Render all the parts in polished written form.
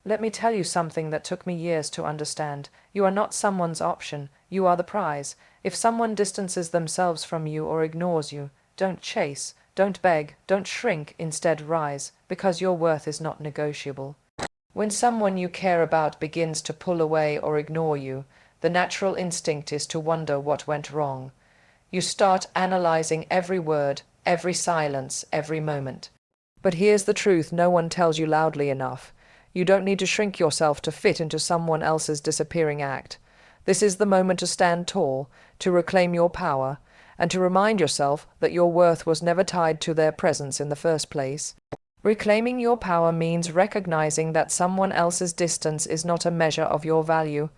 Let me tell you something that took me years to understand. You are not someone's option. You are the prize. If someone distances themselves from you or ignores you, don't chase, don't beg, don't shrink, instead rise, because your worth is not negotiable. When someone you care about begins to pull away or ignore you, the natural instinct is to wonder what went wrong. You start analyzing every word, every silence, every moment. But here's the truth no one tells you loudly enough. You don't need to shrink yourself to fit into someone else's disappearing act. This is the moment to stand tall, to reclaim your power, and to remind yourself that your worth was never tied to their presence in the first place. Reclaiming your power means recognizing that someone else's distance is not a measure of your value.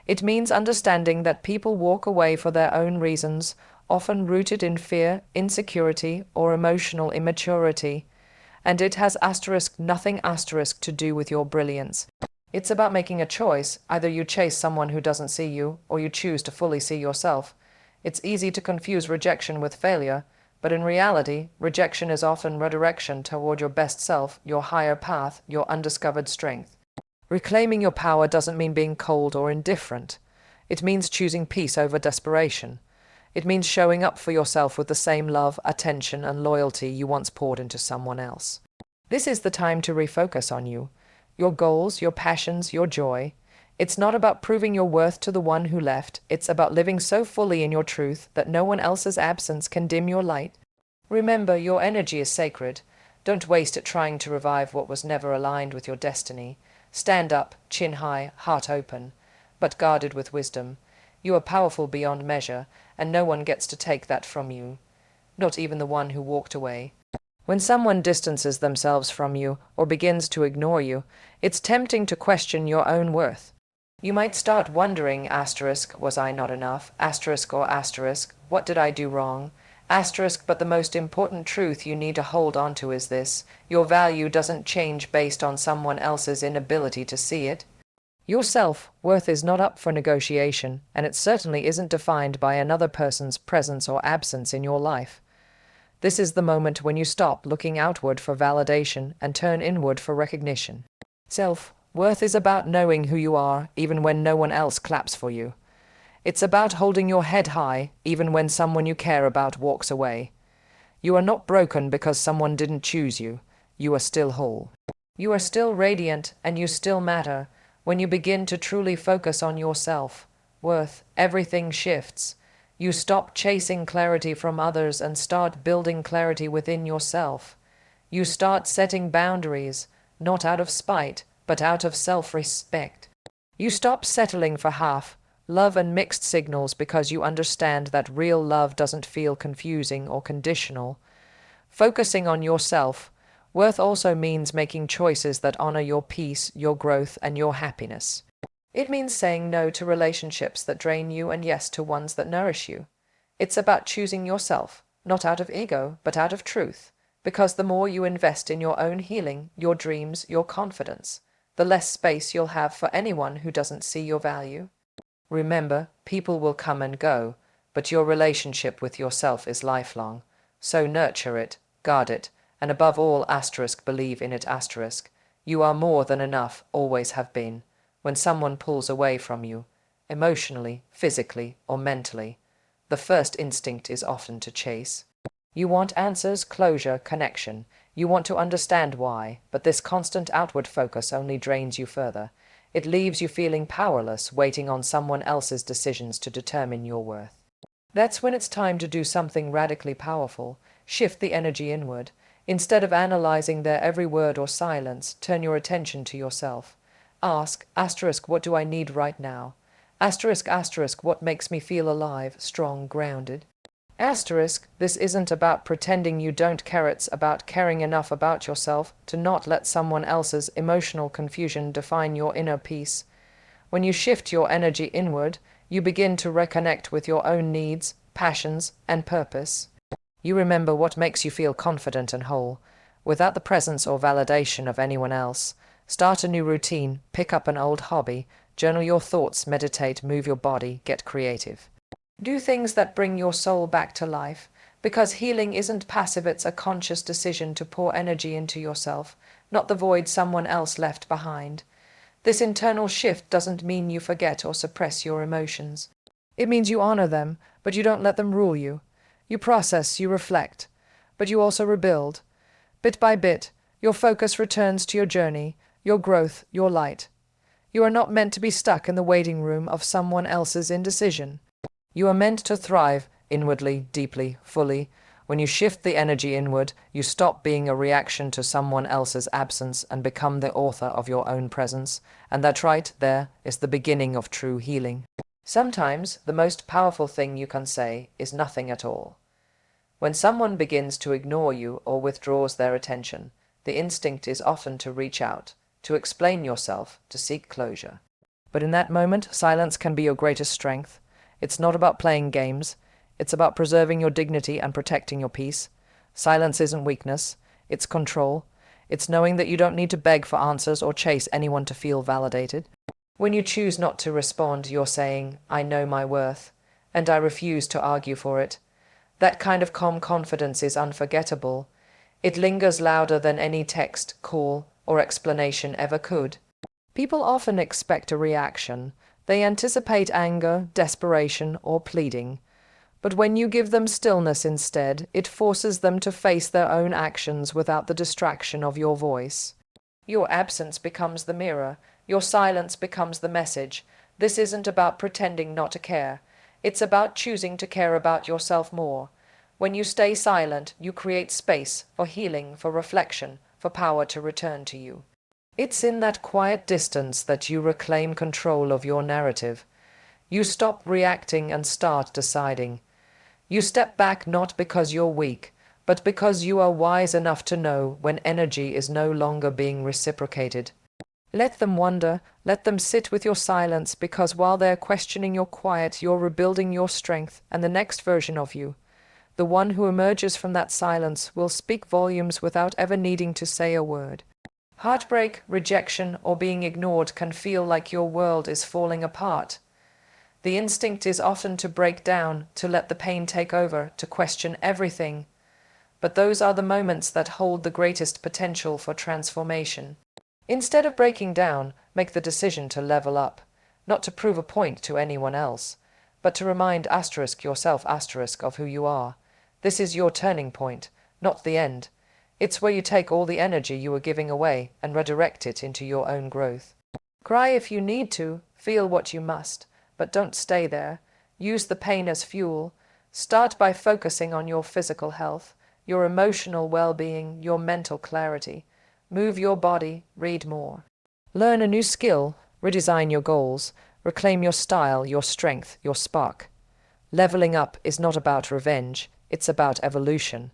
It means understanding that people walk away for their own reasons, often rooted in fear, insecurity, or emotional immaturity. And it has nothing to do with your brilliance. It's about making a choice. Either you chase someone who doesn't see you, or you choose to fully see yourself. It's easy to confuse rejection with failure, but in reality, rejection is often redirection toward your best self, your higher path, your undiscovered strength. Reclaiming your power doesn't mean being cold or indifferent. It means choosing peace over desperation. It means showing up for yourself with the same love, attention, and loyalty you once poured into someone else. This is the time to refocus on you, your goals, your passions, your joy. It's not about proving your worth to the one who left. It's about living so fully in your truth that no one else's absence can dim your light. Remember, your energy is sacred. Don't waste it trying to revive what was never aligned with your destiny. Stand up, chin high, heart open, but guarded with wisdom. You are powerful beyond measure, and no one gets to take that from you, not even the one who walked away. When someone distances themselves from you or begins to ignore you, it's tempting to question your own worth. You might start wondering, was I not enough? What did I do wrong? But the most important truth you need to hold on to is this: your value doesn't change based on someone else's inability to see it. Your self-worth is not up for negotiation, and it certainly isn't defined by another person's presence or absence in your life. This is the moment when you stop looking outward for validation and turn inward for recognition. Self-worth is about knowing who you are, even when no one else claps for you. It's about holding your head high, even when someone you care about walks away. You are not broken because someone didn't choose you. You are still whole. You are still radiant, and you still matter. When you begin to truly focus on your self-worth, everything shifts. You stop chasing clarity from others and start building clarity within yourself. You start setting boundaries, not out of spite, but out of self-respect. You stop settling for half love and mixed signals because you understand that real love doesn't feel confusing or conditional. Focusing on yourself worth also means making choices that honor your peace, your growth, and your happiness. It means saying no to relationships that drain you and yes to ones that nourish you. It's about choosing yourself, not out of ego, but out of truth, because the more you invest in your own healing, your dreams, your confidence, the less space you'll have for anyone who doesn't see your value. Remember, people will come and go, but your relationship with yourself is lifelong. So nurture it, guard it, and above all, believe in it. You are more than enough, always have been. When someone pulls away from you, emotionally, physically, or mentally, the first instinct is often to chase. You want answers, closure, connection. You want to understand why, but this constant outward focus only drains you further. It leaves you feeling powerless, waiting on someone else's decisions to determine your worth. That's when it's time to do something radically powerful. Shift the energy inward. Instead of analyzing their every word or silence, turn your attention to yourself. Ask, what do I need right now? What makes me feel alive, strong, grounded? This isn't about pretending you don't care, it's about caring enough about yourself to not let someone else's emotional confusion define your inner peace. When you shift your energy inward, you begin to reconnect with your own needs, passions, and purpose. You remember what makes you feel confident and whole, without the presence or validation of anyone else. Start a new routine, pick up an old hobby, journal your thoughts, meditate, move your body, get creative. Do things that bring your soul back to life, because healing isn't passive, it's a conscious decision to pour energy into yourself, not the void someone else left behind. This internal shift doesn't mean you forget or suppress your emotions. It means you honor them, but you don't let them rule you. You process, you reflect, but you also rebuild. Bit by bit, your focus returns to your journey, your growth, your light. You are not meant to be stuck in the waiting room of someone else's indecision. You are meant to thrive inwardly, deeply, fully. When you shift the energy inward, you stop being a reaction to someone else's absence and become the author of your own presence. And that right there is the beginning of true healing. Sometimes the most powerful thing you can say is nothing at all. When someone begins to ignore you or withdraws their attention, the instinct is often to reach out, to explain yourself, to seek closure. But in that moment, silence can be your greatest strength. It's not about playing games. It's about preserving your dignity and protecting your peace. Silence isn't weakness. It's control. It's knowing that you don't need to beg for answers or chase anyone to feel validated. When you choose not to respond, you're saying, I know my worth, and I refuse to argue for it. That kind of calm confidence is unforgettable. It lingers louder than any text, call, or explanation ever could. People often expect a reaction. They anticipate anger, desperation, or pleading. But when you give them stillness instead, it forces them to face their own actions without the distraction of your voice. Your absence becomes the mirror. Your silence becomes the message. This isn't about pretending not to care. It's about choosing to care about yourself more. When you stay silent, you create space for healing, for reflection, for power to return to you. It's in that quiet distance that you reclaim control of your narrative. You stop reacting and start deciding. You step back not because you're weak, but because you are wise enough to know when energy is no longer being reciprocated. Let them wonder, let them sit with your silence, because while they're questioning your quiet, you're rebuilding your strength and the next version of you. The one who emerges from that silence will speak volumes without ever needing to say a word. Heartbreak, rejection, or being ignored can feel like your world is falling apart. The instinct is often to break down, to let the pain take over, to question everything. But those are the moments that hold the greatest potential for transformation. Instead of breaking down, make the decision to level up, not to prove a point to anyone else, but to remind yourself of who you are. This is your turning point, not the end. It's where you take all the energy you were giving away and redirect it into your own growth. Cry if you need to, feel what you must, but don't stay there. Use the pain as fuel. Start by focusing on your physical health, your emotional well-being, your mental clarity. Move your body, read more. Learn a new skill, redesign your goals, reclaim your style, your strength, your spark. Leveling up is not about revenge, it's about evolution.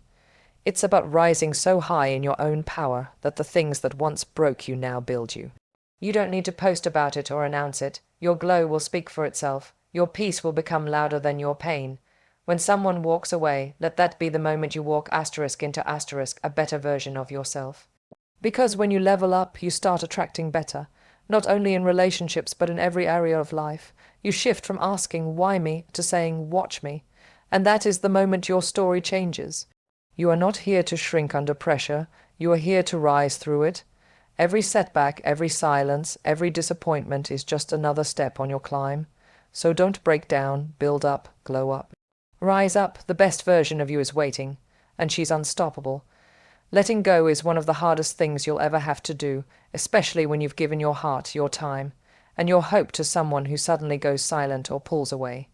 It's about rising so high in your own power that the things that once broke you now build you. You don't need to post about it or announce it. Your glow will speak for itself. Your peace will become louder than your pain. When someone walks away, let that be the moment you walk into a better version of yourself. Because when you level up, you start attracting better, not only in relationships but in every area of life. You shift from asking, why me, to saying, watch me. And that is the moment your story changes. You are not here to shrink under pressure. You are here to rise through it. Every setback, every silence, every disappointment is just another step on your climb. So don't break down, build up, glow up. Rise up, the best version of you is waiting, and she's unstoppable. Letting go is one of the hardest things you'll ever have to do, especially when you've given your heart, your time, and your hope to someone who suddenly goes silent or pulls away.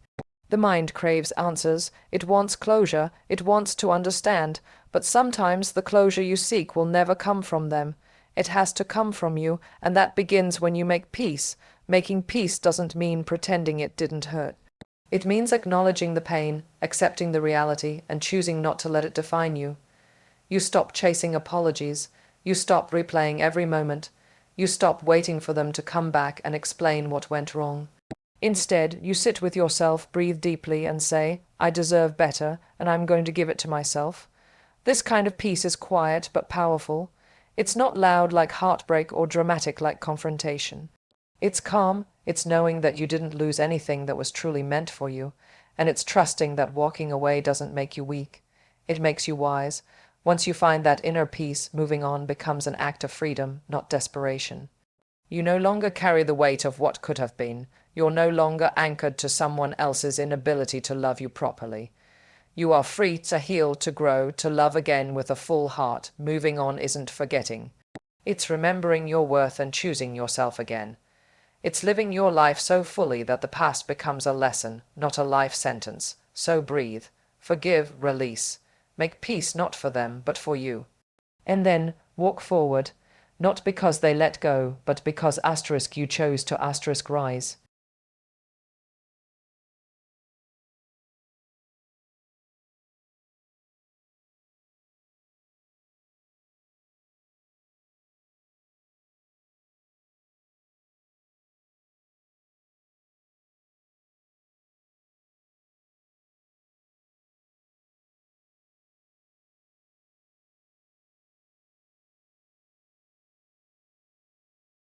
The mind craves answers, it wants closure, it wants to understand, but sometimes the closure you seek will never come from them. It has to come from you, and that begins when you make peace. Making peace doesn't mean pretending it didn't hurt. It means acknowledging the pain, accepting the reality, and choosing not to let it define you. You stop chasing apologies. You stop replaying every moment. You stop waiting for them to come back and explain what went wrong. Instead, you sit with yourself, breathe deeply, and say, I deserve better, and I'm going to give it to myself. This kind of peace is quiet but powerful. It's not loud like heartbreak or dramatic like confrontation. It's calm, it's knowing that you didn't lose anything that was truly meant for you, and it's trusting that walking away doesn't make you weak. It makes you wise. Once you find that inner peace, moving on becomes an act of freedom, not desperation. You no longer carry the weight of what could have been. You're no longer anchored to someone else's inability to love you properly. You are free to heal, to grow, to love again with a full heart. Moving on isn't forgetting. It's remembering your worth and choosing yourself again. It's living your life so fully that the past becomes a lesson, not a life sentence. So breathe, forgive, release. Make peace not for them, but for you. And then walk forward, not because they let go, but because you chose to rise.